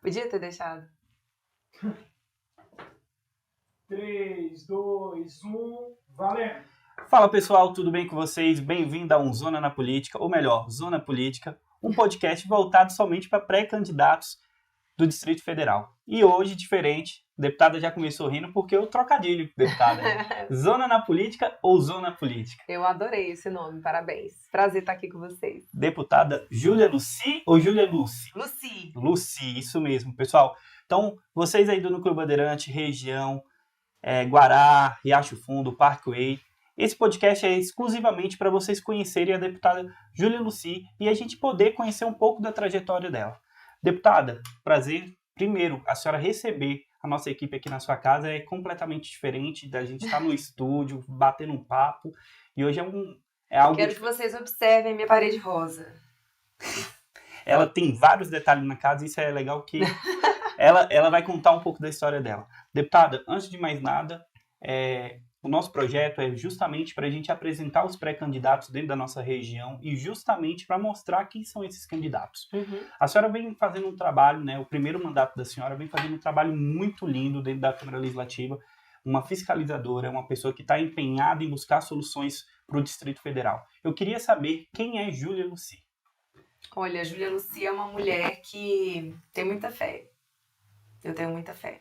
Podia ter deixado. 3, 2, 1, valendo! Fala pessoal, tudo bem com vocês? Bem-vindo a um Zona na Política, ou melhor, Zona Política, um podcast voltado somente para pré-candidatos do Distrito Federal. E hoje, diferente, a deputada já começou rindo porque eu trocadilho, deputada. Zona na Política ou Zona Política? Eu adorei esse nome, parabéns. Prazer estar aqui com vocês. Deputada Júlia Lucy ou Júlia Lucy? Lucy. Lucy, isso mesmo, pessoal. Então, vocês aí do Núcleo Bandeirante, região, Guará, Riacho Fundo, Parkway, esse podcast é exclusivamente para vocês conhecerem a deputada Júlia Lucy e a gente poder conhecer um pouco da trajetória dela. Deputada, prazer. Primeiro, a senhora receber a nossa equipe aqui na sua casa é completamente diferente da gente estar no estúdio, batendo um papo. E hoje é algo... Quero que vocês observem minha parede rosa. Ela tem vários detalhes na casa e isso é legal que ela vai contar um pouco da história dela. Deputada, antes de mais nada, o nosso projeto é justamente para a gente apresentar os pré-candidatos dentro da nossa região e justamente para mostrar quem são esses candidatos. Uhum. A senhora vem fazendo um trabalho, né, o primeiro mandato da senhora vem fazendo um trabalho muito lindo dentro da Câmara Legislativa, uma fiscalizadora, uma pessoa que está empenhada em buscar soluções para o Distrito Federal. Eu queria saber quem é Júlia Lucy. Olha, a Júlia Lucy é uma mulher que tem muita fé. Eu tenho muita fé.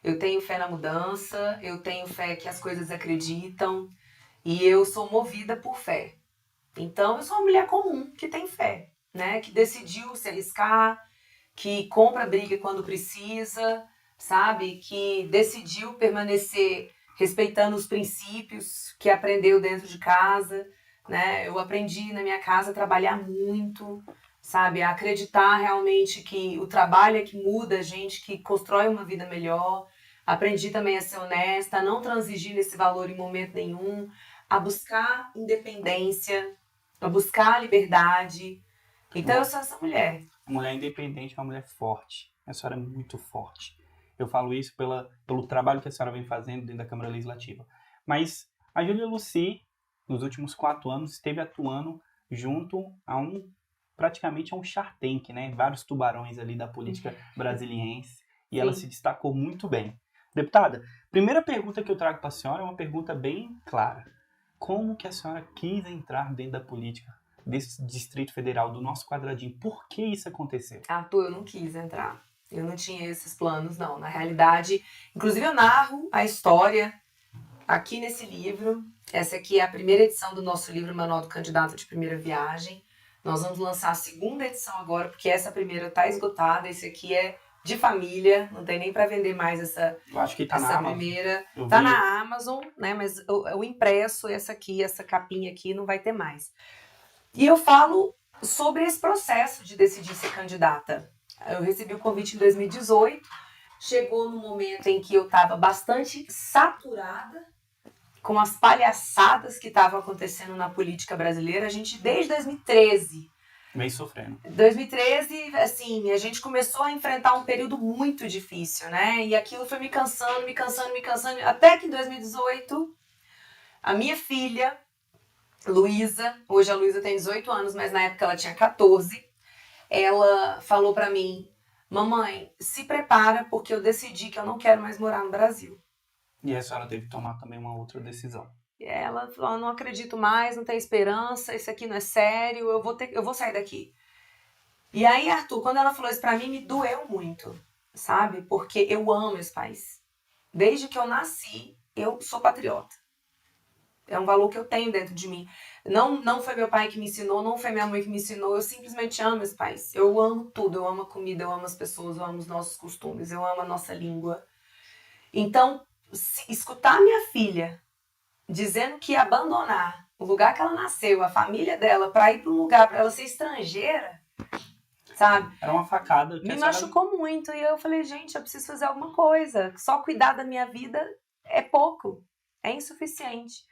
Eu tenho fé na mudança, eu tenho fé que as coisas acreditam e eu sou movida por fé. Então, eu sou uma mulher comum que tem fé, né? Que decidiu se arriscar, que compra briga quando precisa, sabe? Que decidiu permanecer respeitando os princípios que aprendeu dentro de casa, né? Eu aprendi na minha casa a trabalhar muito, sabe? A acreditar realmente que o trabalho é que muda a gente, que constrói uma vida melhor. Aprendi também a ser honesta, a não transigir nesse valor em momento nenhum, a buscar independência, a buscar a liberdade. Então eu sou essa mulher. Uma mulher independente, uma mulher forte. A senhora é muito forte. Eu falo isso pelo trabalho que a senhora vem fazendo dentro da Câmara Legislativa. Mas a Júlia Lucy, nos últimos 4 anos, esteve atuando junto a praticamente a um Shark Tank, né? Vários tubarões ali da política brasiliense. E ela se destacou muito bem. Deputada, primeira pergunta que eu trago para a senhora é uma pergunta bem clara. Como que a senhora quis entrar dentro da política desse Distrito Federal, do nosso quadradinho? Por que isso aconteceu? Arthur, eu não quis entrar. Eu não tinha esses planos, não. Na realidade, inclusive eu narro a história aqui nesse livro. Essa aqui é a primeira edição do nosso livro Manual do Candidato de Primeira Viagem. Nós vamos lançar a segunda edição agora, porque essa primeira está esgotada. Esse aqui é de família, não tem nem para vender mais essa, eu acho que tá essa na Amazon. primeira. Tá na Amazon, né? Mas o impresso, essa capinha aqui, não vai ter mais. E eu falo sobre esse processo de decidir ser candidata. Eu recebi o convite em 2018, chegou no momento em que eu estava bastante saturada com as palhaçadas que estavam acontecendo na política brasileira. A gente, desde 2013... Vem sofrendo. 2013, assim, a gente começou a enfrentar um período muito difícil, né? E aquilo foi me cansando, até que em 2018, a minha filha, Luísa, hoje a Luísa tem 18 anos, mas na época ela tinha 14, ela falou pra mim: mamãe, se prepara porque eu decidi que eu não quero mais morar no Brasil. E a senhora teve que tomar também uma outra decisão. Ela falou: eu não acredito mais, não tenho esperança, isso aqui não é sério, eu vou sair daqui. E aí, Arthur, quando ela falou isso pra mim, me doeu muito, sabe? Porque eu amo esse país. Desde que eu nasci, eu sou patriota. É um valor que eu tenho dentro de mim. Não foi meu pai que me ensinou, não foi minha mãe que me ensinou, eu simplesmente amo esse país. Eu amo tudo, eu amo a comida, eu amo as pessoas, eu amo os nossos costumes, eu amo a nossa língua. Então, escutar minha filha dizendo que ia abandonar o lugar que ela nasceu, a família dela, para ir para um lugar, para ela ser estrangeira, sabe? Era uma facada. Me machucou muito e eu falei: gente, eu preciso fazer alguma coisa. Só cuidar da minha vida é pouco, é insuficiente.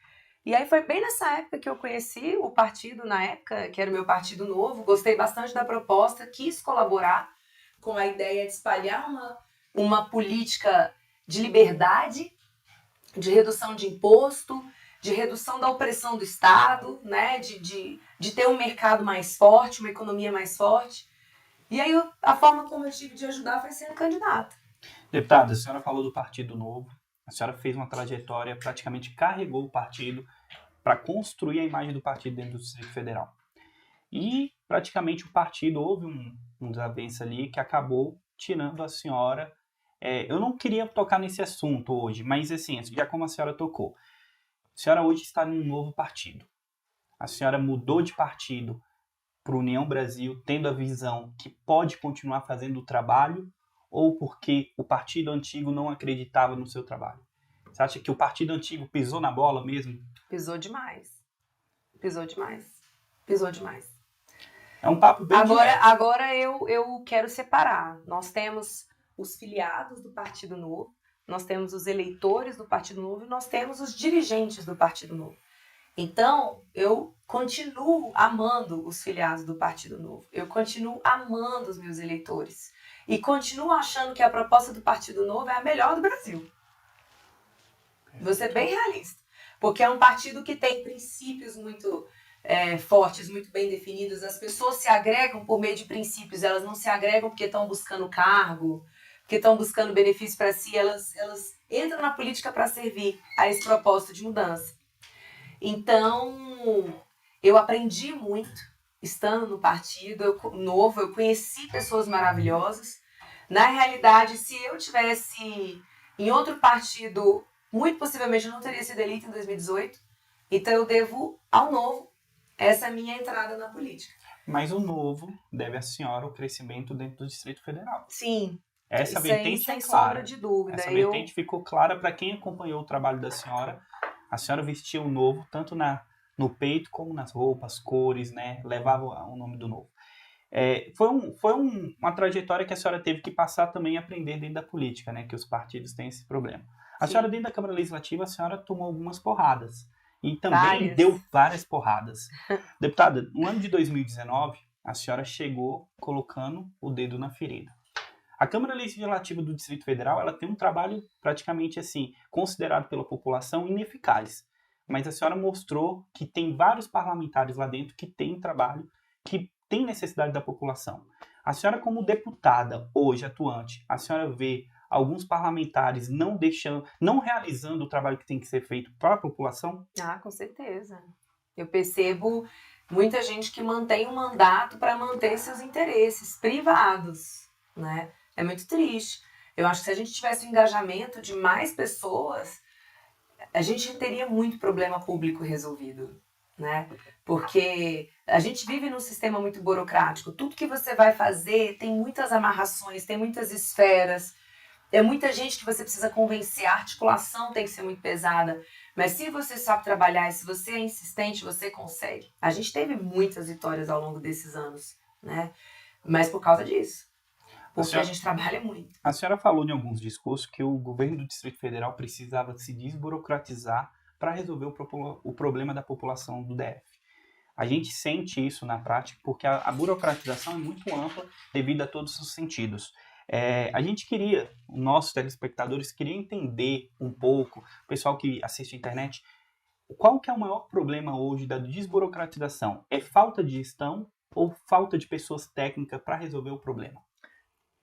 E aí foi bem nessa época que eu conheci o partido, na época, que era o meu partido novo, gostei bastante da proposta, quis colaborar com a ideia de espalhar uma política de liberdade, de redução de imposto, de redução da opressão do Estado, né? de ter um mercado mais forte, uma economia mais forte. E aí a forma como eu tive de ajudar foi sendo candidata. Deputada, a senhora falou do Partido Novo, a senhora fez uma trajetória, praticamente carregou o partido para construir a imagem do partido dentro do Distrito Federal. E praticamente o partido, houve um desavenço ali que acabou tirando a senhora. Eu não queria tocar nesse assunto hoje, mas assim, já como a senhora tocou, a senhora hoje está num novo partido. A senhora mudou de partido para União Brasil, tendo a visão que pode continuar fazendo o trabalho, ou porque o partido antigo não acreditava no seu trabalho? Você acha que o partido antigo pisou na bola mesmo? Pisou demais. Pisou demais. Pisou demais. É um papo bem direto. Agora eu quero separar. Nós temos os filiados do Partido Novo, nós temos os eleitores do Partido Novo e nós temos os dirigentes do Partido Novo. Então, eu continuo amando os filiados do Partido Novo. Eu continuo amando os meus eleitores. E continuo achando que a proposta do Partido Novo é a melhor do Brasil. Vou ser bem realista. Porque é um partido que tem princípios muito fortes, muito bem definidos. As pessoas se agregam por meio de princípios. Elas não se agregam porque estão buscando cargo, porque estão buscando benefício para si. Elas entram na política para servir a esse propósito de mudança. Então, eu aprendi muito estando no partido novo, eu conheci pessoas maravilhosas. Na realidade, se eu tivesse em outro partido, muito possivelmente eu não teria sido eleita em 2018. Então, eu devo ao Novo essa minha entrada na política. Mas o Novo deve à senhora o crescimento dentro do Distrito Federal. Sim. Essa vertente sem é clara. sombra de dúvida. Essa vertente ficou clara para quem acompanhou o trabalho da senhora. A senhora vestia o Novo tanto no peito como nas roupas, cores, né? Levava o nome do Novo. Foi uma trajetória que a senhora teve que passar também a aprender dentro da política, né? Que os partidos têm esse problema. A senhora, dentro da Câmara Legislativa, a senhora tomou algumas porradas. E também deu várias porradas. Deputada, no ano de 2019, a senhora chegou colocando o dedo na ferida. A Câmara Legislativa do Distrito Federal, ela tem um trabalho praticamente assim, considerado pela população ineficaz. Mas a senhora mostrou que tem vários parlamentares lá dentro que têm trabalho, que têm necessidade da população. A senhora, como deputada, hoje atuante, a senhora vê alguns parlamentares não realizando o trabalho que tem que ser feito para a população? Ah, com certeza. Eu percebo muita gente que mantém um mandato para manter seus interesses privados, né? É muito triste. Eu acho que se a gente tivesse o engajamento de mais pessoas, a gente teria muito problema público resolvido, né? Porque a gente vive num sistema muito burocrático. Tudo que você vai fazer tem muitas amarrações, tem muitas esferas. É muita gente que você precisa convencer. A articulação tem que ser muito pesada. Mas se você sabe trabalhar e se você é insistente, você consegue. A gente teve muitas vitórias ao longo desses anos, né? Mas por causa disso. Porque a gente trabalha muito. A senhora falou em alguns discursos que o governo do Distrito Federal precisava se desburocratizar para resolver o problema da população do DF. A gente sente isso na prática porque a burocratização é muito ampla devido a todos os sentidos. A gente queria, os nossos telespectadores queriam entender um pouco, o pessoal que assiste a internet, qual que é o maior problema hoje da desburocratização? É falta de gestão ou falta de pessoas técnicas para resolver o problema?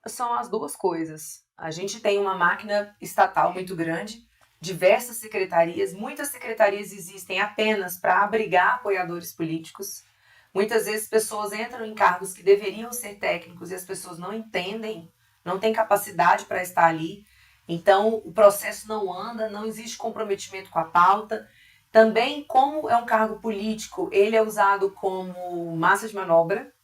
São as duas coisas. A gente tem uma máquina estatal muito grande, diversas secretarias, muitas secretarias existem apenas para abrigar apoiadores políticos. Muitas vezes pessoas entram em cargos que deveriam ser técnicos e as pessoas não entendem, não têm capacidade para estar ali. Então o processo não anda, não existe comprometimento com a pauta. Também, como é um cargo político, ele é usado como massa de manobra.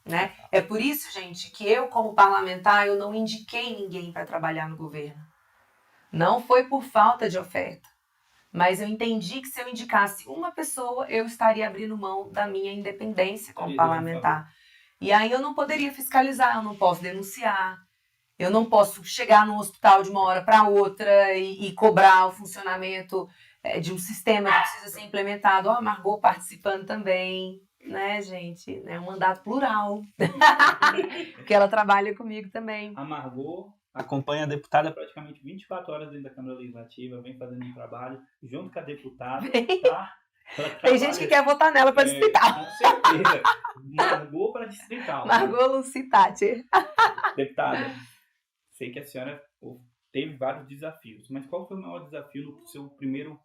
Né? É por isso, gente, que eu, como parlamentar, eu não indiquei ninguém para trabalhar no governo. Não foi por falta de oferta, mas eu entendi que se eu indicasse uma pessoa, eu estaria abrindo mão da minha independência como parlamentar. E aí eu não poderia fiscalizar, eu não posso denunciar, eu não posso chegar no hospital de uma hora para outra e cobrar o funcionamento de um sistema que precisa ser implementado. A Margot participando também. Né, gente? É um mandato plural. Porque ela trabalha comigo também. A Margot acompanha a deputada praticamente 24 horas dentro da Câmara Legislativa, vem fazendo um trabalho junto com a deputada, tá? Tem gente que quer votar nela para distrital. Com certeza. Margot para distrital. Margot Lucitati. Deputada, sei que a senhora teve vários desafios, mas qual foi o maior desafio no seu primeiro,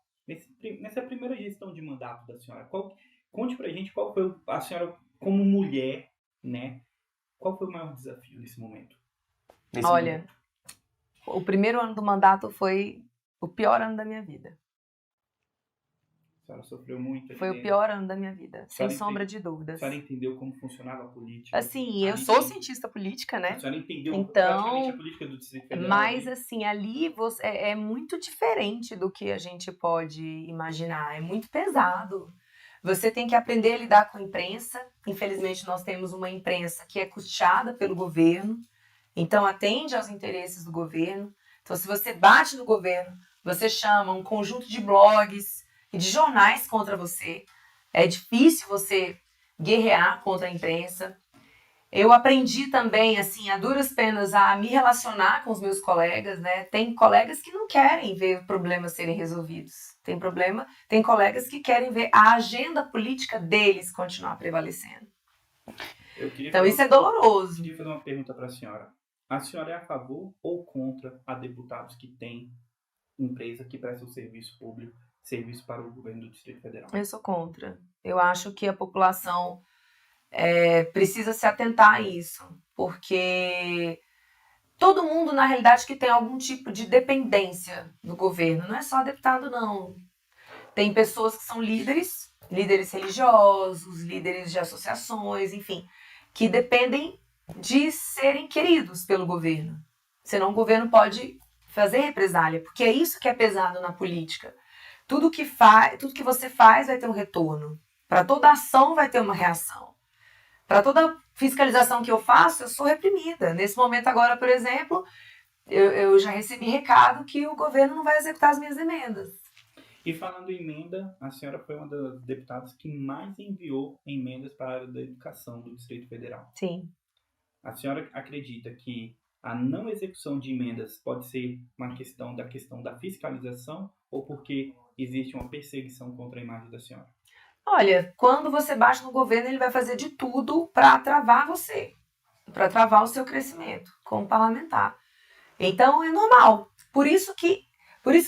nessa primeira gestão de mandato da senhora? Conte pra gente qual foi a senhora, como mulher, né? Qual foi o maior desafio nesse momento? Olha, o primeiro ano do mandato foi o pior ano da minha vida. A senhora sofreu muito. Foi o pior ano da minha vida, sem sombra de dúvidas. A senhora entendeu como funcionava a política? Assim, eu sou cientista política, né? A senhora entendeu então, praticamente a política do Distrito Federal? Mas, assim, ali é muito diferente do que a gente pode imaginar. É muito pesado. Você tem que aprender a lidar com a imprensa. Infelizmente, nós temos uma imprensa que é custeada pelo governo, então atende aos interesses do governo. Então, se você bate no governo, você chama um conjunto de blogs e de jornais contra você. É difícil você guerrear contra a imprensa. Eu aprendi também, assim, a duras penas, a me relacionar com os meus colegas, né? Tem colegas que não querem ver problemas serem resolvidos. Tem colegas que querem ver a agenda política deles continuar prevalecendo. Então isso é doloroso. Eu queria fazer uma pergunta para a senhora. A senhora é a favor ou contra a deputados que têm empresa que presta o serviço público, serviço para o governo do Distrito Federal? Eu sou contra. Eu acho que a população precisa se atentar a isso, porque todo mundo, na realidade, que tem algum tipo de dependência do governo, não é só deputado, não. Tem pessoas que são líderes religiosos, líderes de associações, enfim, que dependem de serem queridos pelo governo. Senão o governo pode fazer represália, porque é isso que é pesado na política. Tudo que você faz vai ter um retorno. Para toda ação vai ter uma reação. Para toda fiscalização que eu faço, eu sou reprimida. Nesse momento agora, por exemplo, eu já recebi recado que o governo não vai executar as minhas emendas. E falando em emenda, a senhora foi uma das deputadas que mais enviou emendas para a área da educação do Distrito Federal. Sim. A senhora acredita que a não execução de emendas pode ser uma questão da fiscalização ou porque existe uma perseguição contra a imagem da senhora? Olha, quando você bate no governo, ele vai fazer de tudo para travar você, para travar o seu crescimento como parlamentar. Então é normal. Por isso que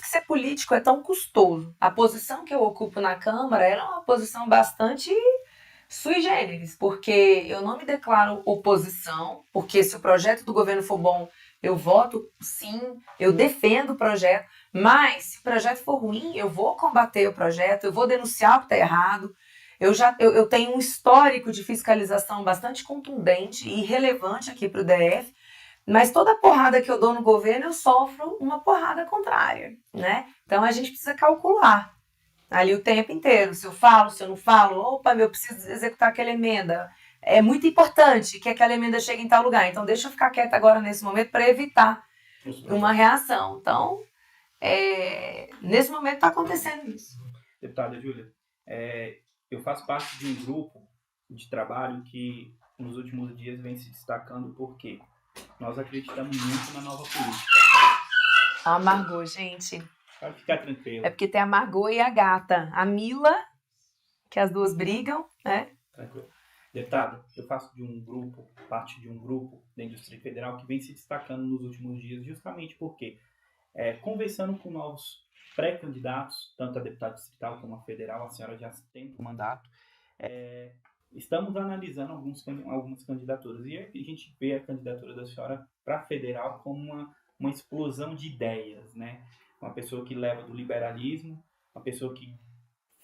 ser político é tão custoso. A posição que eu ocupo na Câmara é uma posição bastante sui generis, porque eu não me declaro oposição, porque se o projeto do governo for bom, eu voto sim, eu defendo o projeto, mas se o projeto for ruim, eu vou combater o projeto, eu vou denunciar o que está errado. Eu tenho um histórico de fiscalização bastante contundente e relevante aqui para o DF, mas toda porrada que eu dou no governo, eu sofro uma porrada contrária, né? Então a gente precisa calcular ali o tempo inteiro, se eu falo, se eu não falo, opa, eu preciso executar aquela emenda. É muito importante que aquela emenda chegue em tal lugar, então deixa eu ficar quieta agora nesse momento para evitar uma reação. Então, nesse momento está acontecendo isso. Deputada Júlia, eu faço parte de um grupo de trabalho que nos últimos dias vem se destacando porque nós acreditamos muito na nova política. A Margot, gente. Pode ficar tranquilo. É porque tem a Margot e a gata. A Mila, que as duas brigam, né? Tranquilo. Deputada, eu faço parte de um grupo da Indústria Federal que vem se destacando nos últimos dias justamente porque, conversando com novos pré-candidatos, tanto a deputada distrital como a federal, a senhora já tem o mandato, estamos analisando algumas candidaturas e a gente vê a candidatura da senhora para a federal como uma explosão de ideias, né? Uma pessoa que leva do liberalismo, uma pessoa que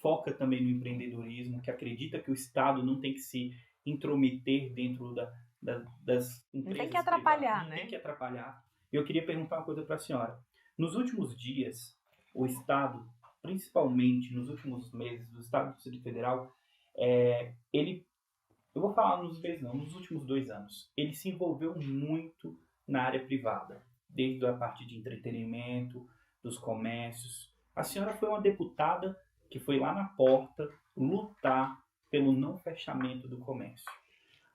foca também no empreendedorismo, que acredita que o Estado não tem que se intrometer dentro das empresas. Não tem que atrapalhar, privadas, né? Não tem que atrapalhar. Eu queria perguntar uma coisa para a senhora. Nos últimos dias, o Estado, principalmente nos últimos meses, do Estado do Distrito Federal, eu vou falar nos últimos 2 anos, ele se envolveu muito na área privada, desde a parte de entretenimento, dos comércios. A senhora foi uma deputada que foi lá na porta lutar pelo não fechamento do comércio.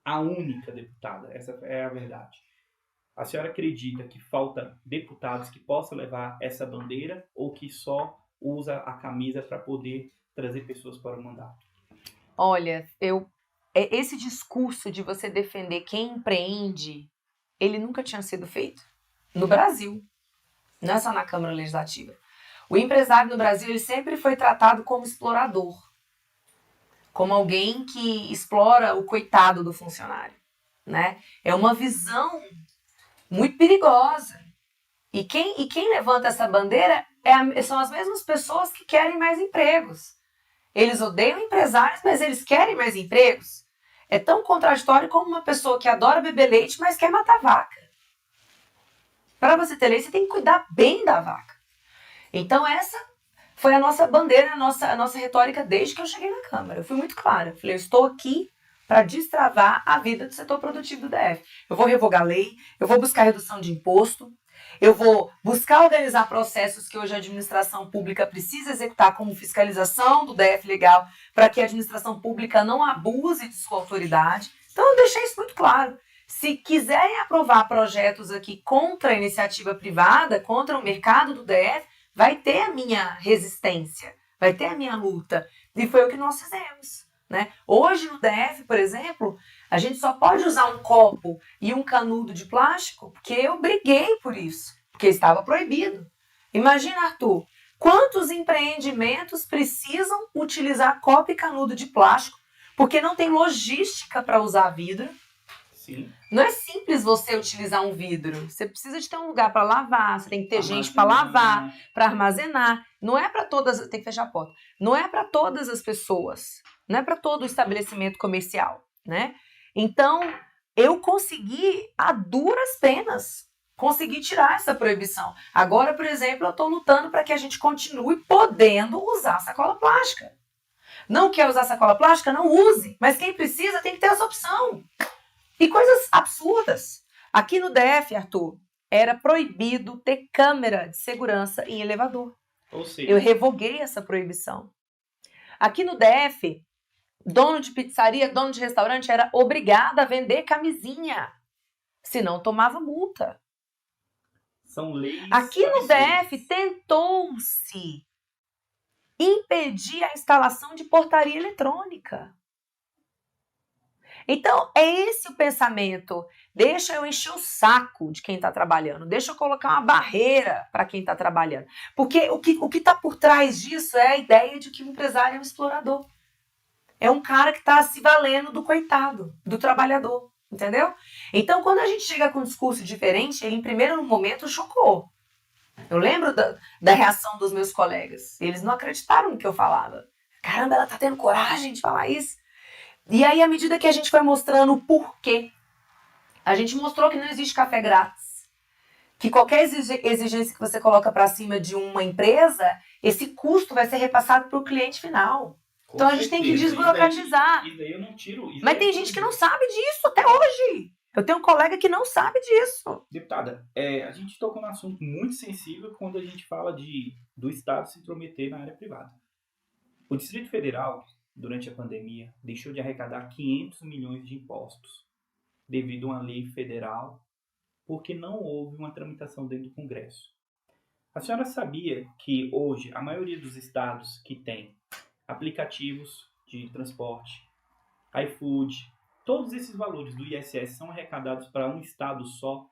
A única deputada, essa é a verdade. A senhora acredita que falta deputados que possam levar essa bandeira ou que só usa a camisa para poder trazer pessoas para o mandato? Olha, esse discurso de você defender quem empreende, ele nunca tinha sido feito no Brasil, não é só na Câmara Legislativa. O empresário no Brasil ele sempre foi tratado como explorador, como alguém que explora o coitado do funcionário, né? É uma visão muito perigosa. E quem levanta essa bandeira são as mesmas pessoas que querem mais empregos. Eles odeiam empresários, mas eles querem mais empregos. É tão contraditório como uma pessoa que adora beber leite, mas quer matar vaca. Para você ter leite, você tem que cuidar bem da vaca. Então essa foi a nossa bandeira, a nossa retórica desde que eu cheguei na Câmara. Eu fui muito clara. Eu falei, eu estou aqui para destravar a vida do setor produtivo do DF. Eu vou revogar lei, eu vou buscar redução de imposto, eu vou buscar organizar processos que hoje a administração pública precisa executar, como fiscalização do DF legal, para que a administração pública não abuse de sua autoridade. Então eu deixei isso muito claro. Se quiserem aprovar projetos aqui contra a iniciativa privada, contra o mercado do DF, vai ter a minha resistência, vai ter a minha luta. E foi o que nós fizemos, né? Hoje no DF, por exemplo, a gente só pode usar um copo e um canudo de plástico porque eu briguei por isso, porque estava proibido. Imagina, Arthur, quantos empreendimentos precisam utilizar copo e canudo de plástico porque não tem logística para usar vidro. Sim. Não é simples você utilizar um vidro. Você precisa de ter um lugar para lavar, você tem que ter gente para lavar, para armazenar. Não é para todas, tem que fechar a porta. Não é para todas as pessoas, não é para todo o estabelecimento comercial, né? Então, eu consegui a duras penas conseguir tirar essa proibição. Agora, por exemplo, eu estou lutando para que a gente continue podendo usar sacola plástica. Não quer usar sacola plástica? Não use. Mas quem precisa tem que ter essa opção. E coisas absurdas. Aqui no DF, Arthur, era proibido ter câmera de segurança em elevador. Ou seja, Eu revoguei essa proibição. Aqui no DF, dono de pizzaria, dono de restaurante era obrigado a vender camisinha. Senão tomava multa. são leis. Aqui no absurdas. DF tentou-se impedir a instalação de portaria eletrônica. Então, é esse o pensamento. Deixa eu encher o saco de quem está trabalhando. Deixa eu colocar uma barreira para quem está trabalhando. Porque o que está por trás disso é a ideia de que o empresário é um explorador. É um cara que está se valendo do coitado, do trabalhador. Entendeu? Então, quando a gente chega com um discurso diferente, ele, em primeiro momento, chocou. Eu lembro da reação dos meus colegas. Eles não acreditaram no que eu falava. Caramba, ela está tendo coragem de falar isso. E aí, à medida que a gente foi mostrando o porquê, a gente mostrou que não existe café grátis. Que qualquer exigência que você coloca para cima de uma empresa, esse custo vai ser repassado para o cliente final. Então, a gente tem que desburocratizar. Isso daí eu não tiro. Mas tem gente que não sabe disso até hoje. Eu tenho um colega que não sabe disso. Deputada, a gente tocou num assunto muito sensível quando a gente fala do Estado se intrometer na área privada. O Distrito Federal, durante a pandemia, deixou de arrecadar 500 milhões de impostos devido a uma lei federal, porque não houve uma tramitação dentro do Congresso. A senhora sabia que hoje a maioria dos estados que tem aplicativos de transporte, iFood, todos esses valores do ISS são arrecadados para um estado só?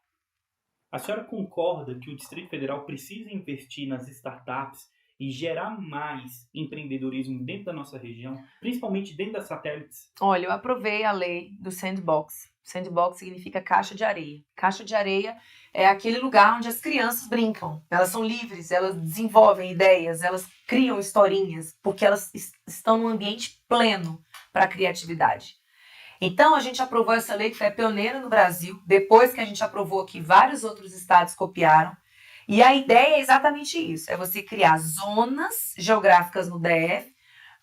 A senhora concorda que o Distrito Federal precisa investir nas startups e gerar mais empreendedorismo dentro da nossa região, principalmente dentro das satélites? Olha, eu aprovei a lei do sandbox. Sandbox significa caixa de areia. Caixa de areia é aquele lugar onde as crianças brincam. Elas são livres, elas desenvolvem ideias, elas criam historinhas, porque elas estão num ambiente pleno para a criatividade. Então, a gente aprovou essa lei que foi pioneira no Brasil. Depois que a gente aprovou aqui, vários outros estados copiaram. E a ideia é exatamente isso, é você criar zonas geográficas no DF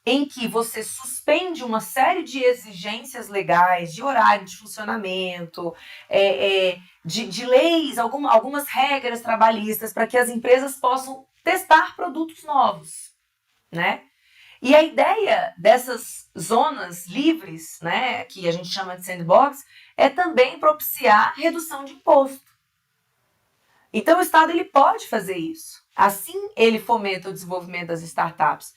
em que você suspende uma série de exigências legais, de horário de funcionamento, de leis, algumas regras trabalhistas para que as empresas possam testar produtos novos, né? E a ideia dessas zonas livres, né, que a gente chama de sandbox, é também propiciar redução de imposto. Então, o Estado ele pode fazer isso. Assim ele fomenta o desenvolvimento das startups.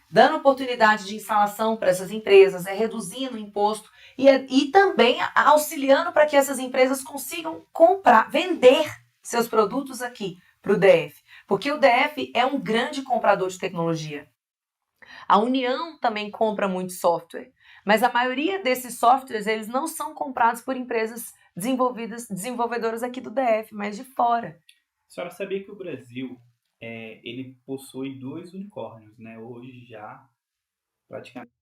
Dando oportunidade de instalação para essas empresas, reduzindo o imposto e também auxiliando para que essas empresas consigam comprar, vender seus produtos aqui para o DF. Porque o DF é um grande comprador de tecnologia. A União também compra muito software, mas a maioria desses softwares eles não são comprados por empresas desenvolvedoras aqui do DF, mas de fora. A senhora sabia que o Brasil ele possui 2 unicórnios, né? Hoje já praticamente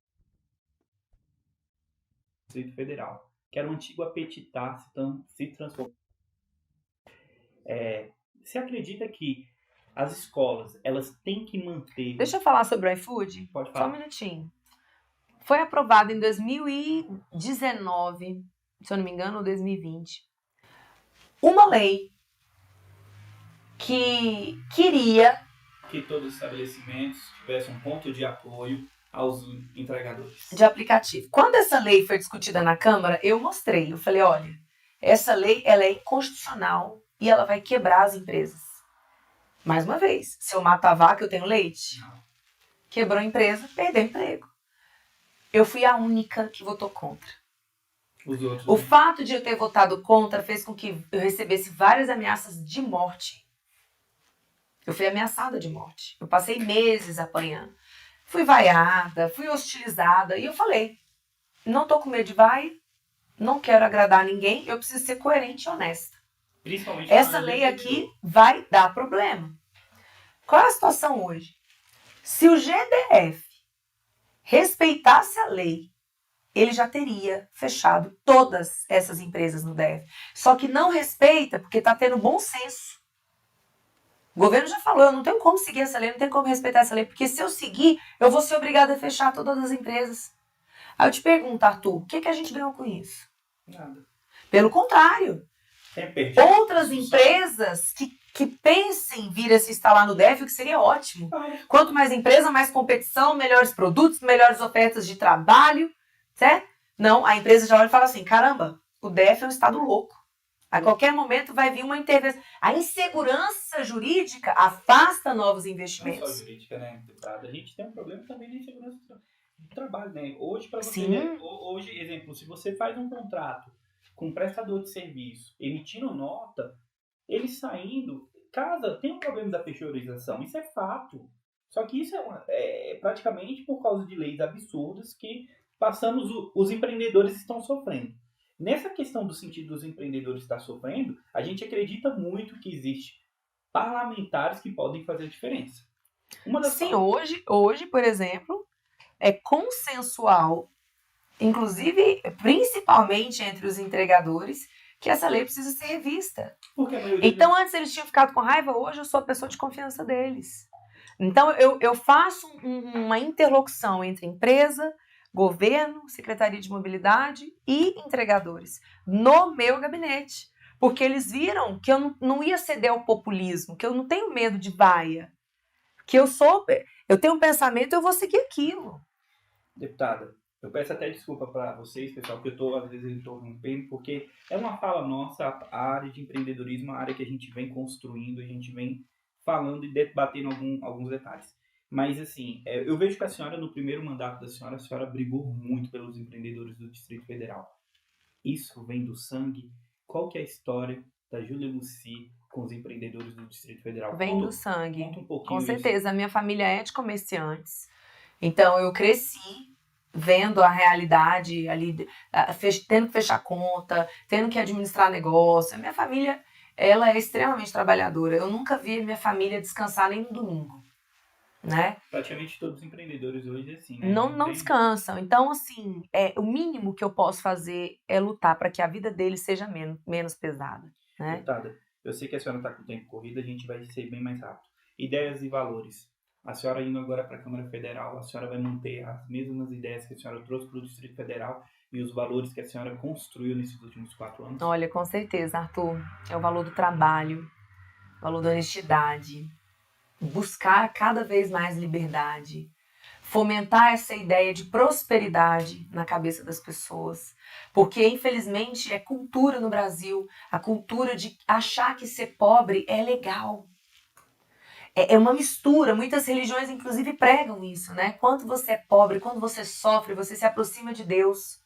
no Distrito Federal, que era o antigo Apetitá se transformou. Você acredita que as escolas elas têm que manter... Deixa eu falar sobre o iFood? Pode Só falar. um minutinho. Foi aprovado em 2019, se eu não me engano, ou 2020, uma lei que queria Que todos os estabelecimentos tivessem um ponto de apoio aos entregadores. de aplicativo. Quando essa lei foi discutida na Câmara, eu mostrei. Eu falei, olha, essa lei ela é inconstitucional e ela vai quebrar as empresas. Mais uma vez, se eu mato a vaca, eu tenho leite? Não. Quebrou a empresa, perdeu o emprego. Eu fui a única que votou contra. Os outros, O fato de eu ter votado contra fez com que eu recebesse várias ameaças de morte. Eu fui ameaçada de morte. Eu passei meses apanhando. Fui vaiada, fui hostilizada. E eu falei, não tô com medo de vaia, não quero agradar ninguém, eu preciso ser coerente e honesta. Principalmente Essa lei aqui vai dar problema. Qual é a situação hoje? Se o GDF respeitasse a lei, ele já teria fechado todas essas empresas no DF. Só que não respeita porque está tendo bom senso. O governo já falou, eu não tenho como seguir essa lei, não tenho como respeitar essa lei, porque se eu seguir, eu vou ser obrigada a fechar todas as empresas. Aí eu te pergunto, Arthur, o que a gente ganhou com isso? Nada. Pelo contrário, outras empresas que pensem vir a se instalar no DF, o que seria ótimo. Quanto mais empresa, mais competição, melhores produtos, melhores ofertas de trabalho, certo? Não, a empresa já olha e fala assim, caramba, o DF é um estado louco. A qualquer momento vai vir uma intervenção. A insegurança jurídica afasta novos investimentos. Não só jurídica, né, deputada? A gente tem um problema também de insegurança do trabalho, né? Hoje, para você Sim. ver, hoje, exemplo, se você faz um contrato com um prestador de serviço, emitindo nota, ele saindo, casa, tem um problema da pechorização, isso é fato. Só que isso é praticamente por causa de leis absurdas que os empreendedores estão sofrendo. Nessa questão do sentido dos empreendedores estar sofrendo, a gente acredita muito que existe parlamentares que podem fazer a diferença. Sim, hoje, por exemplo, é consensual, inclusive, principalmente entre os entregadores, que essa lei precisa ser revista. Então, antes eles tinham ficado com raiva, hoje eu sou a pessoa de confiança deles. Então, eu faço uma interlocução entre empresa, governo, Secretaria de Mobilidade e entregadores no meu gabinete. Porque eles viram que eu não ia ceder ao populismo, que eu não tenho medo de vaia, que eu tenho um pensamento, eu vou seguir aquilo. Deputada, eu peço até desculpa para vocês, pessoal, que às vezes eu estou interrompendo, porque é uma fala nossa, a área de empreendedorismo, a área que a gente vem construindo, a gente vem falando e debatendo alguns detalhes. Mas, assim, eu vejo que a senhora, no primeiro mandato da senhora, a senhora brigou muito pelos empreendedores do Distrito Federal. Isso vem do sangue? Qual que é a história da Júlia Lucy com os empreendedores do Distrito Federal? Vem do sangue, conta um pouquinho com certeza. Isso. A minha família é de comerciantes. Então, eu cresci vendo a realidade ali, tendo que fechar conta, tendo que administrar negócio. A minha família, ela é extremamente trabalhadora. Eu nunca vi minha família descansar nem no domingo. Né? Praticamente todos os empreendedores hoje é assim, né? Não descansam. Então, assim, o mínimo que eu posso fazer é lutar para que a vida deles seja menos pesada. Né? Deputada, eu sei que a senhora está com o tempo corrido, a gente vai ser bem mais rápido. Ideias e valores. A senhora indo agora para a Câmara Federal, a senhora vai manter as mesmas ideias que a senhora trouxe para o Distrito Federal e os valores que a senhora construiu nesses últimos 4 anos? Olha, com certeza, Arthur. É o valor do trabalho, o valor da honestidade, buscar cada vez mais liberdade, fomentar essa ideia de prosperidade na cabeça das pessoas, porque infelizmente é cultura no Brasil, a cultura de achar que ser pobre é legal. É uma mistura, muitas religiões inclusive pregam isso, né? Quando você é pobre, quando você sofre, você se aproxima de Deus.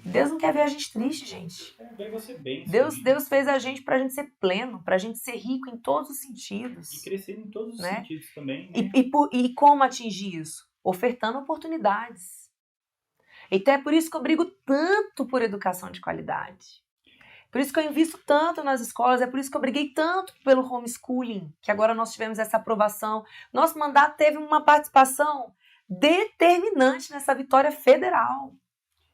Deus não quer ver a gente triste, gente. Ver você bem. Deus fez a gente pra gente ser pleno, pra gente ser rico em todos os sentidos. E crescer em todos os né? sentidos também, né? E como atingir isso? Ofertando oportunidades. Então é por isso que eu brigo tanto por educação de qualidade. Por isso que eu invisto tanto nas escolas, é por isso que eu briguei tanto pelo homeschooling, que agora nós tivemos essa aprovação. Nosso mandato teve uma participação determinante nessa vitória federal.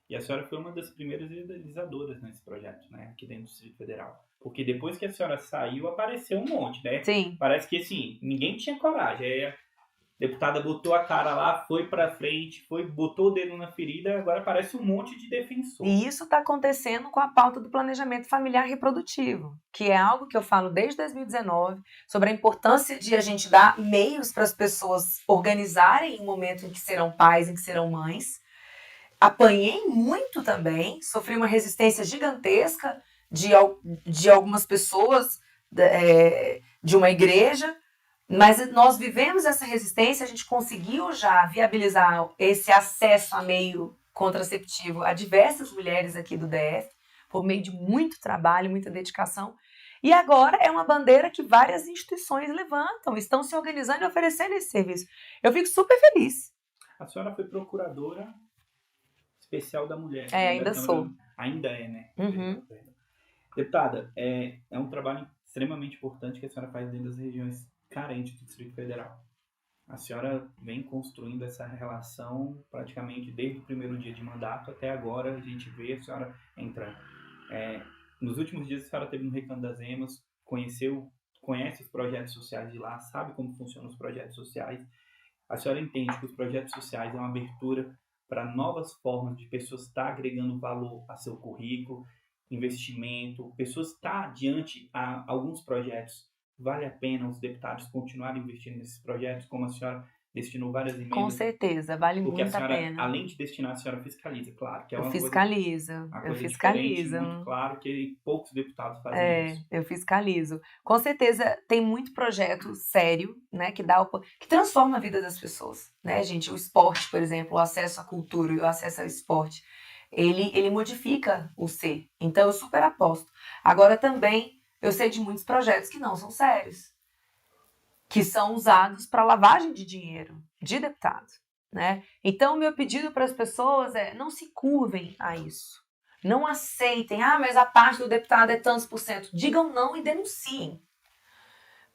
E a senhora foi uma das primeiras idealizadoras nesse projeto, né, aqui dentro do Distrito Federal. Porque depois que a senhora saiu, apareceu um monte, né? Sim. Parece que, assim, ninguém tinha coragem. Aí a deputada botou a cara lá, foi pra frente, botou o dedo na ferida, agora parece um monte de defensor. E isso está acontecendo com a pauta do planejamento familiar reprodutivo, que é algo que eu falo desde 2019, sobre a importância de a gente dar meios para as pessoas organizarem o momento em que serão pais, em que serão mães. Apanhei muito também, sofri uma resistência gigantesca de algumas pessoas de uma igreja, mas nós vivemos essa resistência, a gente conseguiu já viabilizar esse acesso a meio contraceptivo a diversas mulheres aqui do DF, por meio de muito trabalho, muita dedicação. E agora é uma bandeira que várias instituições levantam, estão se organizando e oferecendo esse serviço. Eu fico super feliz. A senhora foi procuradora especial da mulher. Ainda sou. Ainda é, né? Uhum. Deputada, é um trabalho extremamente importante que a senhora faz dentro das regiões carentes do Distrito Federal. A senhora vem construindo essa relação praticamente desde o primeiro dia de mandato até agora. A gente vê a senhora entrando. Nos últimos dias a senhora esteve no Recanto das Emas, conhece os projetos sociais de lá, sabe como funcionam os projetos sociais. A senhora entende que os projetos sociais é uma abertura para novas formas de pessoas estar agregando valor a seu currículo, investimento, pessoas estar diante a alguns projetos. Vale a pena os deputados continuarem investindo nesses projetos, como a senhora destinou várias emendas? Com certeza, vale muito a senhora, pena. Além de destinar, a senhora fiscaliza, claro. Que é eu uma fiscalizo. muito claro que poucos deputados fazem isso. Eu fiscalizo. Com certeza tem muito projeto sério, né, que transforma a vida das pessoas, né, gente? O esporte, por exemplo, o acesso à cultura e o acesso ao esporte, ele modifica o ser. Então eu super aposto. Agora também eu sei de muitos projetos que não são sérios, que são usados para lavagem de dinheiro de deputado, né? Então, o meu pedido para as pessoas é não se curvem a isso. Não aceitem, mas a parte do deputado é tantos por cento. Digam não e denunciem.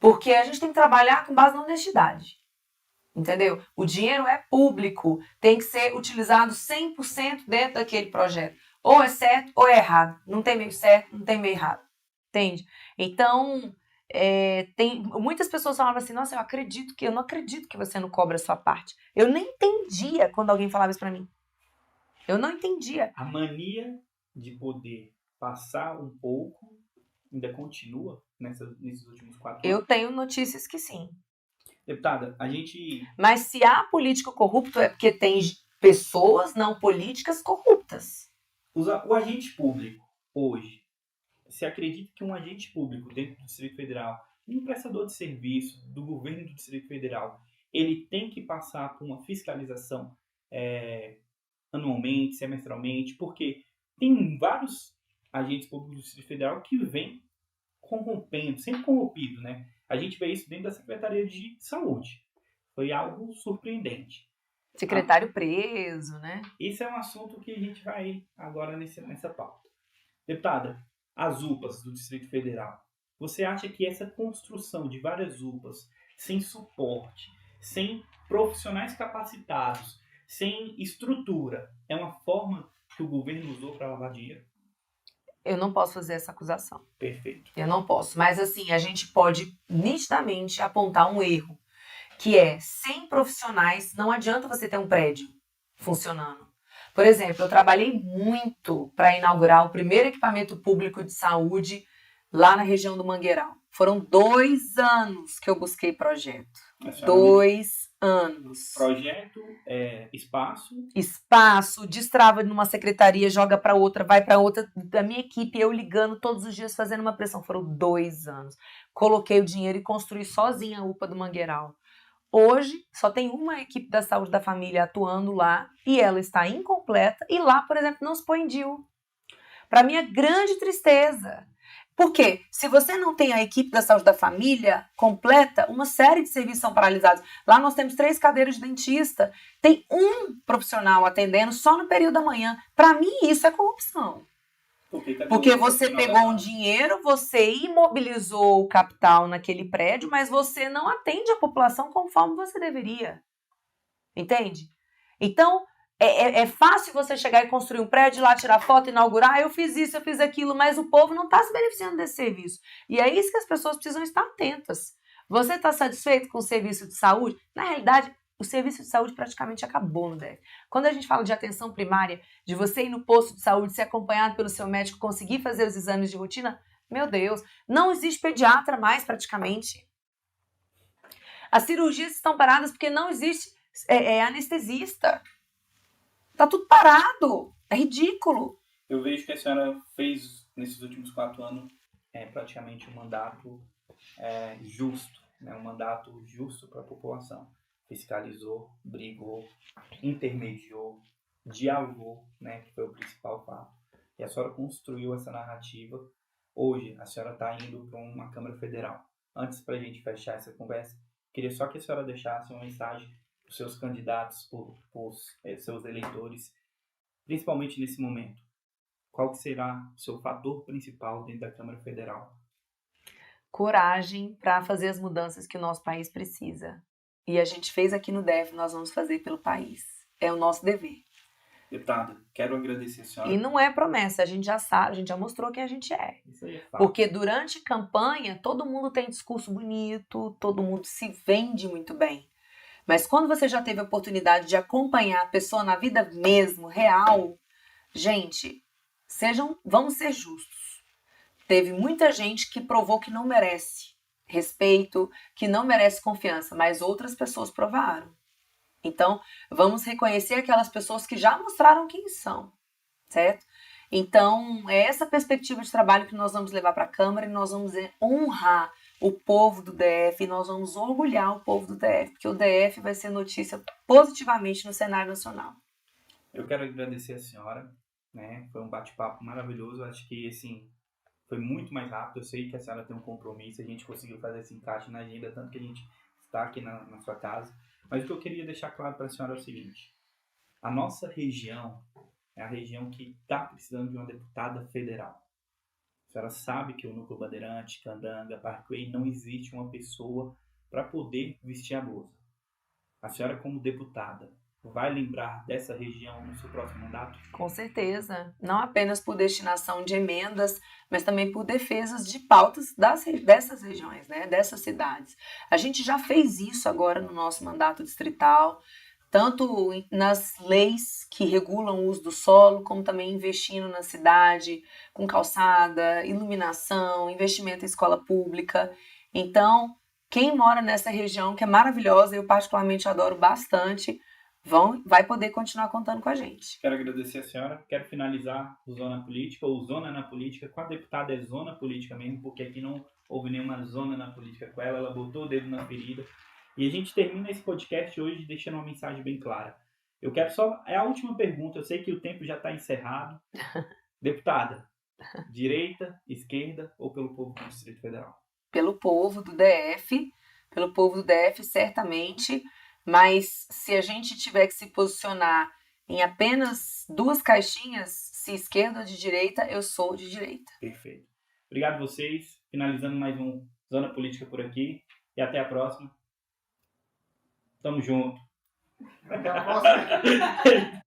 Porque a gente tem que trabalhar com base na honestidade. Entendeu? O dinheiro é público, tem que ser utilizado 100% dentro daquele projeto. Ou é certo ou é errado. Não tem meio certo, não tem meio errado. Entende? Então, muitas pessoas falavam assim, nossa, eu não acredito que você não cobra a sua parte. Eu nem entendia quando alguém falava isso pra mim. Eu não entendia. A mania de poder passar um pouco ainda continua nesses últimos 4 anos? Eu tenho notícias que sim. Deputada, a gente... Mas se há político corrupto é porque tem pessoas não políticas corruptas. O agente público, hoje, você acredita que um agente público dentro do Distrito Federal, um prestador de serviço do governo do Distrito Federal, ele tem que passar por uma fiscalização anualmente, semestralmente, porque tem vários agentes públicos do Distrito Federal que vêm corrompendo, sempre corrompido, né? A gente vê isso dentro da Secretaria de Saúde. Foi algo surpreendente. Secretário preso, né? Esse é um assunto que a gente vai agora nessa pauta. Deputada, as UPAs do Distrito Federal. Você acha que essa construção de várias UPAs, sem suporte, sem profissionais capacitados, sem estrutura, é uma forma que o governo usou para lavar dinheiro? Eu não posso fazer essa acusação. Perfeito. Eu não posso. Mas assim, a gente pode nitidamente apontar um erro, que é, sem profissionais, não adianta você ter um prédio funcionando. Por exemplo, eu trabalhei muito para inaugurar o primeiro equipamento público de saúde lá na região do Mangueiral. Foram 2 anos que eu busquei projeto. 2 Anos. Projeto, espaço. Espaço, destrava numa secretaria, joga para outra, vai para outra. Da minha equipe, eu ligando todos os dias, fazendo uma pressão. Foram 2 anos. Coloquei o dinheiro e construí sozinha a UPA do Mangueiral. Hoje, só tem uma equipe da saúde da família atuando lá e ela está incompleta. E lá, por exemplo, não se põe DIU. Para minha grande tristeza. Por quê? Se você não tem a equipe da saúde da família completa, uma série de serviços são paralisados. Lá nós temos 3 cadeiras de dentista. Tem um profissional atendendo só no período da manhã. Para mim, isso é corrupção. Porque você pegou um dinheiro, você imobilizou o capital naquele prédio, mas você não atende a população conforme você deveria. Entende? Então, é fácil você chegar e construir um prédio, ir lá tirar foto, inaugurar, eu fiz isso, eu fiz aquilo, mas o povo não está se beneficiando desse serviço. E é isso que as pessoas precisam estar atentas. Você está satisfeito com o serviço de saúde? Na realidade, o serviço de saúde praticamente acabou no DF. Quando a gente fala de atenção primária, de você ir no posto de saúde, ser acompanhado pelo seu médico, conseguir fazer os exames de rotina, meu Deus, não existe pediatra mais praticamente. As cirurgias estão paradas porque não existe anestesista. Tá tudo parado. É ridículo. Eu vejo que a senhora fez, nesses últimos 4 anos, praticamente um mandato justo, né? Um mandato justo para a população. Fiscalizou, brigou, intermediou, dialogou, né? Que foi o principal fato. E a senhora construiu essa narrativa. Hoje, a senhora está indo para uma Câmara Federal. Antes, para a gente fechar essa conversa, queria só que a senhora deixasse uma mensagem para os seus candidatos, para os seus eleitores, principalmente nesse momento. Qual que será o seu fator principal dentro da Câmara Federal? Coragem para fazer as mudanças que o nosso país precisa. E a gente fez aqui no DF, nós vamos fazer pelo país. É o nosso dever. Deputada, quero agradecer a senhora. E não é promessa, a gente já sabe, a gente já mostrou quem a gente é. Isso aí é fato. Porque durante campanha, todo mundo tem discurso bonito, todo mundo se vende muito bem. Mas quando você já teve a oportunidade de acompanhar a pessoa na vida mesmo, real, gente, vamos ser justos. Teve muita gente que provou que não merece respeito, que não merece confiança, mas outras pessoas provaram. Então, vamos reconhecer aquelas pessoas que já mostraram quem são, certo? Então, é essa perspectiva de trabalho que nós vamos levar para a Câmara e nós vamos honrar o povo do DF, e nós vamos orgulhar o povo do DF, porque o DF vai ser notícia positivamente no cenário nacional. Eu quero agradecer a senhora, né? Foi um bate-papo maravilhoso, acho que, assim, foi muito mais rápido. Eu sei que a senhora tem um compromisso, a gente conseguiu fazer esse encaixe na agenda, tanto que a gente está aqui na sua casa. Mas o que eu queria deixar claro para a senhora é o seguinte: a nossa região é a região que está precisando de uma deputada federal. A senhora sabe que o Núcleo Bandeirante, Candanga, Parkway, não existe uma pessoa para poder vestir a blusa. A senhora, como deputada, vai lembrar dessa região no seu próximo mandato? Com certeza. Não apenas por destinação de emendas, mas também por defesas de pautas dessas regiões, né? Dessas cidades. A gente já fez isso agora no nosso mandato distrital, tanto nas leis que regulam o uso do solo, como também investindo na cidade, com calçada, iluminação, investimento em escola pública. Então, quem mora nessa região, que é maravilhosa, eu particularmente adoro bastante, vai poder continuar contando com a gente. Quero agradecer a senhora. Quero finalizar o Zona Política, ou Zona na Política, com a deputada é Zona Política mesmo, porque aqui não houve nenhuma zona na política com ela botou o dedo na ferida. E a gente termina esse podcast hoje deixando uma mensagem bem clara. Eu quero só... É a última pergunta, eu sei que o tempo já está encerrado. Deputada, direita, esquerda ou pelo povo do Distrito Federal? Pelo povo do DF, certamente. Mas se a gente tiver que se posicionar em apenas 2 caixinhas, se esquerda ou de direita, eu sou de direita. Perfeito. Obrigado a vocês. Finalizando mais um Zona Política por aqui. E até a próxima. Tamo junto. Até a próxima.